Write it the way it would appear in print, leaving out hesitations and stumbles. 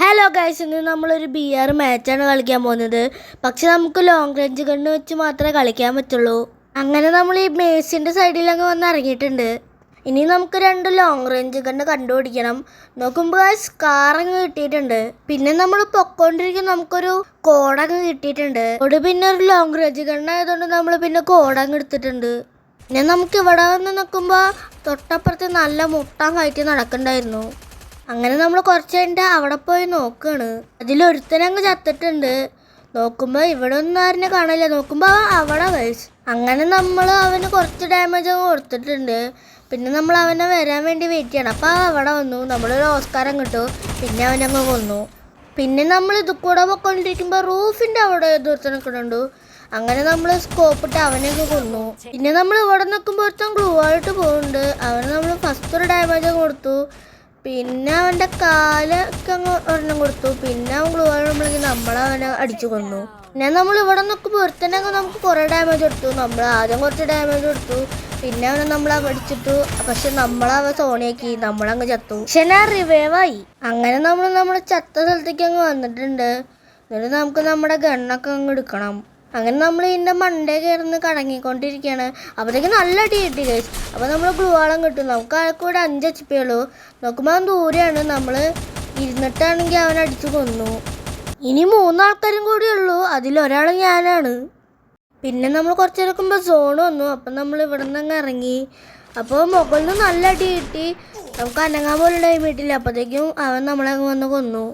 Hello guys, ഇന്ന് നമ്മളൊരു BR മാച്ചാണ് കളിക്കാൻ പോകുന്നത്. പക്ഷെ നമുക്ക് ലോങ് റേഞ്ച് ഗണ്ണ് വെച്ച് മാത്രമേ കളിക്കാൻ പറ്റുള്ളൂ. അങ്ങനെ നമ്മൾ ഈ മേസിൻ്റെ സൈഡിൽ അങ്ങ് വന്ന് ഇറങ്ങിയിട്ടുണ്ട്. ഇനി നമുക്ക് 2 ലോങ് റേഞ്ച് ഗണ്ണ് കണ്ടുപിടിക്കണം. നോക്കുമ്പോൾ ഗൈസ് കാറങ്ങ് കിട്ടിയിട്ടുണ്ട്. പിന്നെ നമ്മൾ പൊക്കോണ്ടിരിക്കും നമുക്കൊരു കോഡങ്ങ് കിട്ടിയിട്ടുണ്ട്. അവിടെ പിന്നെ ഒരു ലോങ് റേഞ്ച് ഗണ്ണായതുകൊണ്ട് നമ്മൾ പിന്നെ കോഡങ്ങ് എടുത്തിട്ടുണ്ട്. പിന്നെ നമുക്ക് ഇവിടെ വന്ന് നിൽക്കുമ്പോൾ തൊട്ടപ്പുറത്ത് നല്ല മുട്ടാൻ കയറ്റി നടക്കണ്ടായിരുന്നു. അങ്ങനെ നമ്മൾ കുറച്ച് കഴിഞ്ഞിട്ട് അവിടെ പോയി നോക്കുകയാണ്. അതിലൊരുത്തനങ്ങ് ചത്തിട്ടുണ്ട്. നോക്കുമ്പോൾ ഇവിടെ ഒന്നും ആരിനെ കാണില്ല. നോക്കുമ്പോൾ അവിടെ ഗൈസ്. അങ്ങനെ നമ്മൾ അവന് കുറച്ച് ഡാമേജ് അങ്ങ് കൊടുത്തിട്ടുണ്ട്. പിന്നെ നമ്മൾ അവനെ വരാൻ വേണ്ടി വെയിറ്റ് ചെയ്യണം. അപ്പോൾ അവിടെ വന്നു, നമ്മളൊരു ഓസ്കാരം കിട്ടും. പിന്നെ അവനങ്ങ് കൊന്നു. പിന്നെ നമ്മൾ ഇത് കൂടെ പോയിക്കൊണ്ടിരിക്കുമ്പോൾ റൂഫിൻ്റെ അവിടെ ദൂരത്ത് നിൽക്കുന്നുണ്ട്. അങ്ങനെ നമ്മൾ സ്കോപ്പിട്ട് അവനെയൊക്കെ കൊന്നു. പിന്നെ നമ്മൾ ഇവിടെ നിൽക്കുമ്പോൾ ഒരുത്തൻ ഗ്ലൂ ആയിട്ട് പോകുന്നുണ്ട്. അവന് നമ്മൾ ഫസ്റ്റ് ഒരു ഡാമേജ് കൊടുത്തു. പിന്നെ അവൻ്റെ കാലൊക്കെ അങ്ങ് ഒരെണ്ണം കൊടുത്തു. പിന്നെ അവൻ ഗ്ലൂ ആകുമ്പോഴേക്കും നമ്മളവനെ അടിച്ചു കൊന്നു. പിന്നെ നമ്മൾ ഇവിടെ നോക്കുമ്പോൾ ഒരുത്തനൊക്കെ നമുക്ക് കുറേ ഡാമേജ് കൊടുത്തു. നമ്മൾ ആദ്യം കുറച്ച് ഡാമേജ് കൊടുത്തു. പിന്നെ അവനെ നമ്മൾ അടിച്ചിട്ടു. പക്ഷെ നമ്മളവ സോണിയാക്കി, നമ്മളങ്ങ് ചത്തു. പക്ഷെ ഞാൻ റിവൈവായി. അങ്ങനെ നമ്മൾ ചത്ത സ്ഥലത്തേക്ക് അങ്ങ് വന്നിട്ടുണ്ട്. എന്നിട്ട് നമുക്ക് നമ്മുടെ ഗണ്ണൊക്കെ അങ്ങ് എടുക്കണം. അങ്ങനെ നമ്മൾ ഇതിൻ്റെ മണ്ടേ കയറുന്ന കടങ്ങിക്കൊണ്ടിരിക്കുകയാണ്. അപ്പോഴത്തേക്ക് നല്ല അടി കിട്ടി ഗൈസ്. അപ്പോൾ നമ്മൾ ഗ്ലൂ ആളം കിട്ടും. നമുക്ക് ആൾക്കൂടെ 5 HP ഉള്ളൂ. നോക്കുമ്പോൾ അവൻ ദൂരെയാണ്. നമ്മൾ ഇരുന്നിട്ടാണെങ്കിൽ അവൻ അടിച്ചു കൊന്നു. ഇനി 3 ആൾക്കാരും കൂടി ഉള്ളൂ. അതിലൊരാൾ ഞാനാണ്. പിന്നെ നമ്മൾ കുറച്ച് എടുക്കുമ്പോൾ സോൺ വന്നു. അപ്പം നമ്മൾ ഇവിടെ നിന്ന് അങ്ങ് ഇറങ്ങി. അപ്പോൾ മുകളിൽ നിന്ന് നല്ല അടി കിട്ടി. നമുക്ക് അനങ്ങാൻ പോലും ടൈം കിട്ടില്ല. അപ്പോഴത്തേക്കും അവൻ നമ്മളെ അങ്ങ് വന്ന് കൊന്നു.